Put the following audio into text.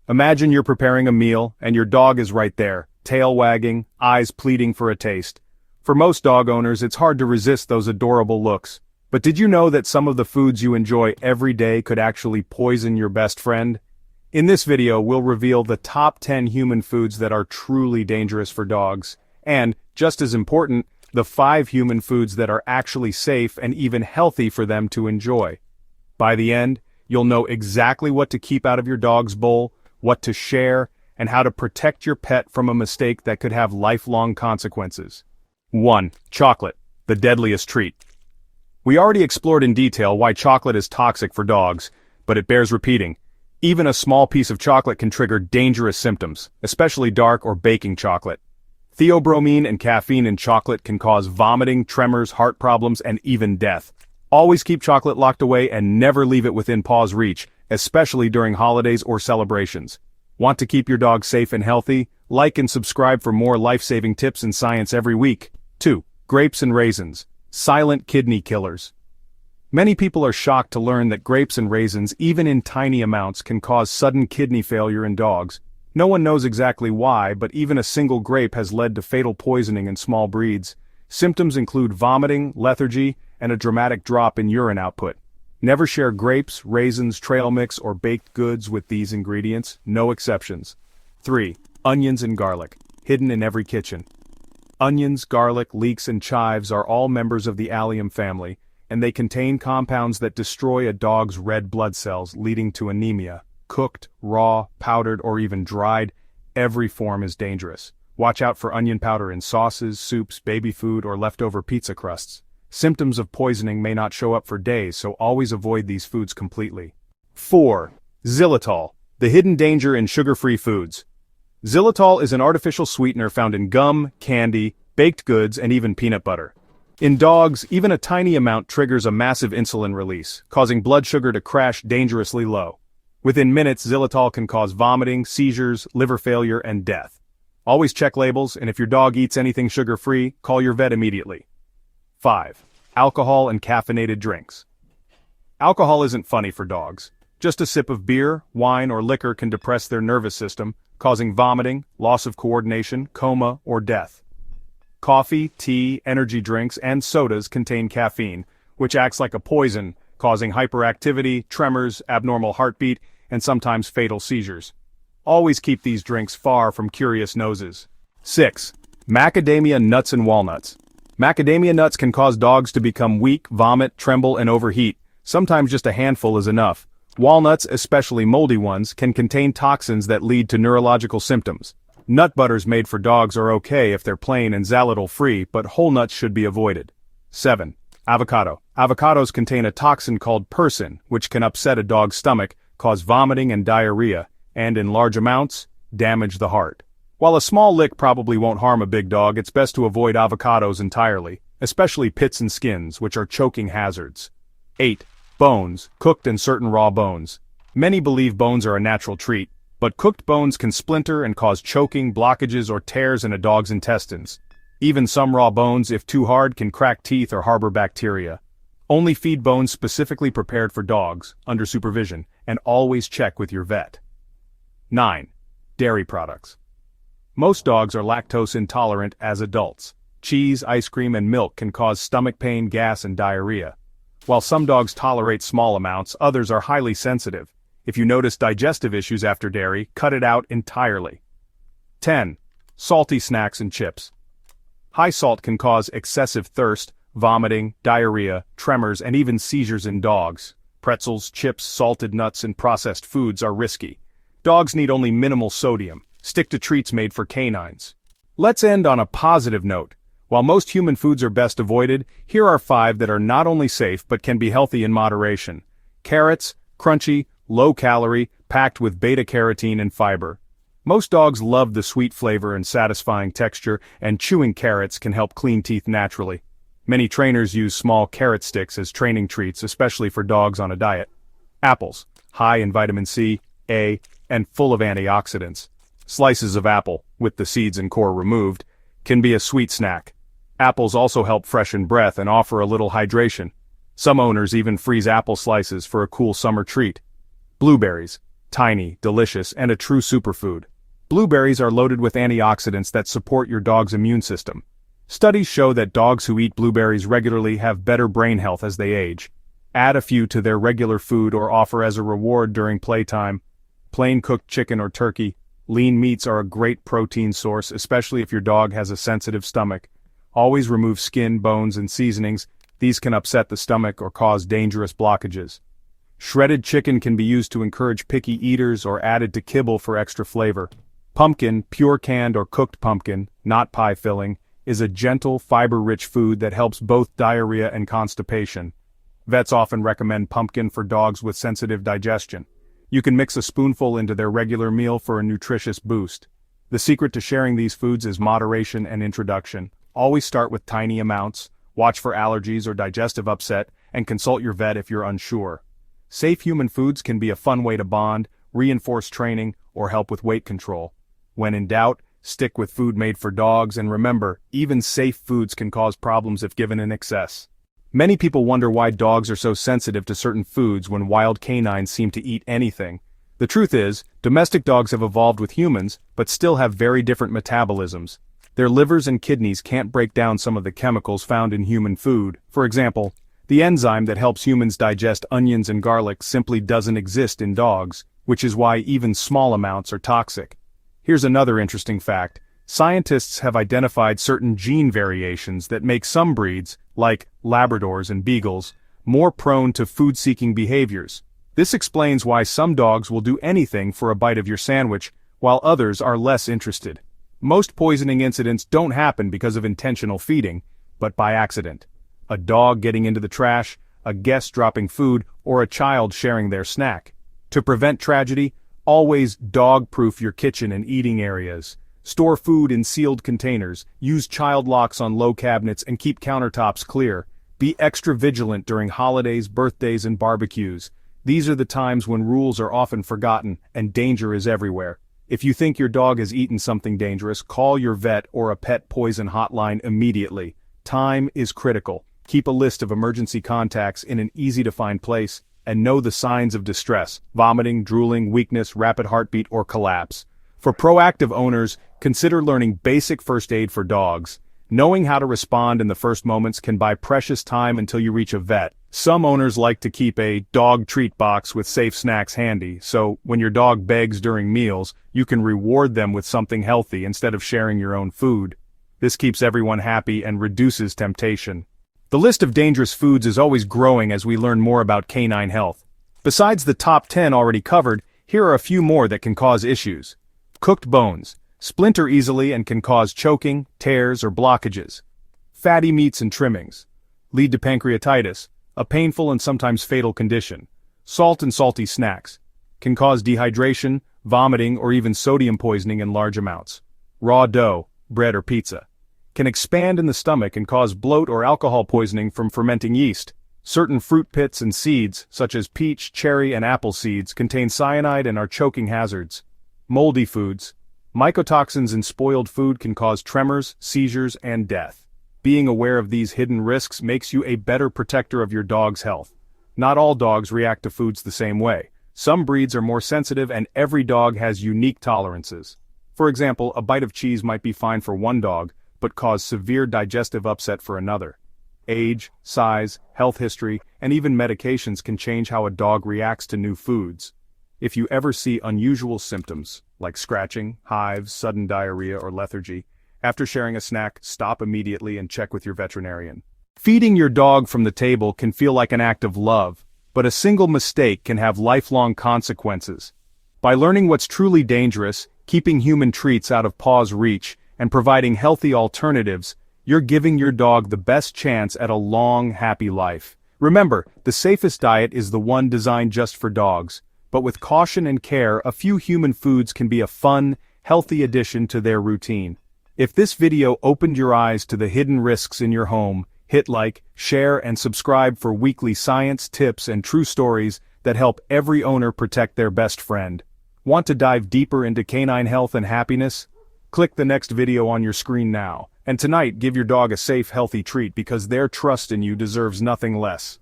Imagine you're preparing a meal, and your dog is right there, tail wagging, eyes pleading for a taste. For most dog owners, it's hard to resist those adorable looks. But did you know that some of the foods you enjoy every day could actually poison your best friend? In this video, we'll reveal the top 10 human foods that are truly dangerous for dogs, and, just as important, the 5 human foods that are actually safe and even healthy for them to enjoy. By the end, you'll know exactly what to keep out of your dog's bowl, what to share, and how to protect your pet from a mistake that could have lifelong consequences. 1. Chocolate, the deadliest treat. We already explored in detail why chocolate is toxic for dogs, but it bears repeating. Even a small piece of chocolate can trigger dangerous symptoms, especially dark or baking chocolate. Theobromine and caffeine in chocolate can cause vomiting, tremors, heart problems, and even death. Always keep chocolate locked away and never leave it within paw's reach, especially during holidays or celebrations. Want to keep your dog safe and healthy? Like and subscribe for more life-saving tips and science every week. 2. Grapes and raisins, silent kidney killers. Many people are shocked to learn that grapes and raisins, even in tiny amounts, can cause sudden kidney failure in dogs. No one knows exactly why, but even a single grape has led to fatal poisoning in small breeds. Symptoms include vomiting, lethargy, and a dramatic drop in urine output. Never share grapes, raisins, trail mix, or baked goods with these ingredients, no exceptions. 3. Onions and garlic, hidden in every kitchen. Onions, garlic, leeks, and chives are all members of the allium family, and they contain compounds that destroy a dog's red blood cells, leading to anemia. Cooked, raw, powdered, or even dried, every form is dangerous. Watch out for onion powder in sauces, soups, baby food, or leftover pizza crusts. Symptoms of poisoning may not show up for days, so always avoid these foods completely. 4. Xylitol, the hidden danger in sugar-free foods. Xylitol is an artificial sweetener found in gum, candy, baked goods, and even peanut butter. In dogs, even a tiny amount triggers a massive insulin release, causing blood sugar to crash dangerously low. Within minutes, xylitol can cause vomiting, seizures, liver failure, and death. Always check labels, and if your dog eats anything sugar-free, call your vet immediately. 5. Alcohol and caffeinated drinks. Alcohol isn't funny for dogs. Just a sip of beer, wine, or liquor can depress their nervous system, causing vomiting, loss of coordination, coma, or death. Coffee, tea, energy drinks, and sodas contain caffeine, which acts like a poison, causing hyperactivity, tremors, abnormal heartbeat, and sometimes fatal seizures. Always keep these drinks far from curious noses. 6. Macadamia nuts and walnuts. Macadamia nuts can cause dogs to become weak, vomit, tremble, and overheat. Sometimes just a handful is enough. Walnuts, especially moldy ones, can contain toxins that lead to neurological symptoms. Nut butters made for dogs are okay if they're plain and xylitol-free, but whole nuts should be avoided. 7. Avocado. Avocados contain a toxin called persin, which can upset a dog's stomach, cause vomiting and diarrhea, and in large amounts, damage the heart. While a small lick probably won't harm a big dog, it's best to avoid avocados entirely, especially pits and skins, which are choking hazards. 8. Bones, cooked and certain raw bones. Many believe bones are a natural treat, but cooked bones can splinter and cause choking, blockages, or tears in a dog's intestines. Even some raw bones, if too hard, can crack teeth or harbor bacteria. Only feed bones specifically prepared for dogs, under supervision, and always check with your vet. 9. Dairy products. Most dogs are lactose intolerant as adults. Cheese, ice cream, and milk can cause stomach pain, gas, and diarrhea. While some dogs tolerate small amounts, others are highly sensitive. If you notice digestive issues after dairy, cut it out entirely. 10. Salty snacks and chips. High salt can cause excessive thirst, vomiting, diarrhea, tremors, and even seizures in dogs. Pretzels, chips, salted nuts, and processed foods are risky. Dogs need only minimal sodium. Stick to treats made for canines. Let's end on a positive note. While most human foods are best avoided, here are 5 that are not only safe but can be healthy in moderation. Carrots, crunchy, low-calorie, packed with beta-carotene and fiber. Most dogs love the sweet flavor and satisfying texture, and chewing carrots can help clean teeth naturally. Many trainers use small carrot sticks as training treats, especially for dogs on a diet. Apples, high in vitamin C, A, and full of antioxidants. Slices of apple, with the seeds and core removed, can be a sweet snack. Apples also help freshen breath and offer a little hydration. Some owners even freeze apple slices for a cool summer treat. Blueberries, tiny, delicious, and a true superfood. Blueberries are loaded with antioxidants that support your dog's immune system. Studies show that dogs who eat blueberries regularly have better brain health as they age. Add a few to their regular food or offer as a reward during playtime. Plain cooked chicken or turkey. Lean meats are a great protein source, especially if your dog has a sensitive stomach. Always remove skin, bones, and seasonings. These can upset the stomach or cause dangerous blockages. Shredded chicken can be used to encourage picky eaters or added to kibble for extra flavor. Pumpkin, pure canned or cooked pumpkin, not pie filling, is a gentle, fiber-rich food that helps both diarrhea and constipation. Vets often recommend pumpkin for dogs with sensitive digestion. You can mix a spoonful into their regular meal for a nutritious boost. The secret to sharing these foods is moderation and introduction. Always start with tiny amounts, watch for allergies or digestive upset, and consult your vet if you're unsure. Safe human foods can be a fun way to bond, reinforce training, or help with weight control. When in doubt, stick with food made for dogs, and remember, even safe foods can cause problems if given in excess. Many people wonder why dogs are so sensitive to certain foods when wild canines seem to eat anything. The truth is, domestic dogs have evolved with humans, but still have very different metabolisms. Their livers and kidneys can't break down some of the chemicals found in human food. For example, the enzyme that helps humans digest onions and garlic simply doesn't exist in dogs, which is why even small amounts are toxic. Here's another interesting fact. Scientists have identified certain gene variations that make some breeds, like Labradors and Beagles, more prone to food-seeking behaviors. This explains why some dogs will do anything for a bite of your sandwich, while others are less interested. Most poisoning incidents don't happen because of intentional feeding, but by accident. A dog getting into the trash, a guest dropping food, or a child sharing their snack. To prevent tragedy, always dog-proof your kitchen and eating areas. Store food in sealed containers, use child locks on low cabinets, and keep countertops clear. Be extra vigilant during holidays, birthdays, and barbecues. These are the times when rules are often forgotten and danger is everywhere. If you think your dog has eaten something dangerous, call your vet or a pet poison hotline immediately. Time is critical. Keep a list of emergency contacts in an easy-to-find place, and know the signs of distress: vomiting, drooling, weakness, rapid heartbeat, or collapse. For proactive owners, consider learning basic first aid for dogs. Knowing how to respond in the first moments can buy precious time until you reach a vet. Some owners like to keep a dog treat box with safe snacks handy, so when your dog begs during meals, you can reward them with something healthy instead of sharing your own food. This keeps everyone happy and reduces temptation. The list of dangerous foods is always growing as we learn more about canine health. Besides the top 10 already covered, here are a few more that can cause issues. Cooked bones. Splinter easily and can cause choking, tears, or blockages. Fatty meats and trimmings. Lead to pancreatitis, a painful and sometimes fatal condition. Salt and salty snacks. Can cause dehydration, vomiting, or even sodium poisoning in large amounts. Raw dough, bread or pizza. Can expand in the stomach and cause bloat or alcohol poisoning from fermenting yeast. Certain fruit pits and seeds, such as peach, cherry, and apple seeds, contain cyanide and are choking hazards. Moldy foods. Mycotoxins in spoiled food can cause tremors, seizures, and death. Being aware of these hidden risks makes you a better protector of your dog's health. Not all dogs react to foods the same way. Some breeds are more sensitive, and every dog has unique tolerances. For example, a bite of cheese might be fine for one dog, but cause severe digestive upset for another. Age, size, health history, and even medications can change how a dog reacts to new foods. If you ever see unusual symptoms, like scratching, hives, sudden diarrhea, or lethargy, after sharing a snack, stop immediately and check with your veterinarian. Feeding your dog from the table can feel like an act of love, but a single mistake can have lifelong consequences. By learning what's truly dangerous, keeping human treats out of paw's reach, and providing healthy alternatives, you're giving your dog the best chance at a long, happy life. Remember, the safest diet is the one designed just for dogs. But with caution and care, a few human foods can be a fun, healthy addition to their routine. If this video opened your eyes to the hidden risks in your home, hit like, share, and subscribe for weekly science, tips, and true stories that help every owner protect their best friend. Want to dive deeper into canine health and happiness? Click the next video on your screen now. And tonight, give your dog a safe, healthy treat because their trust in you deserves nothing less.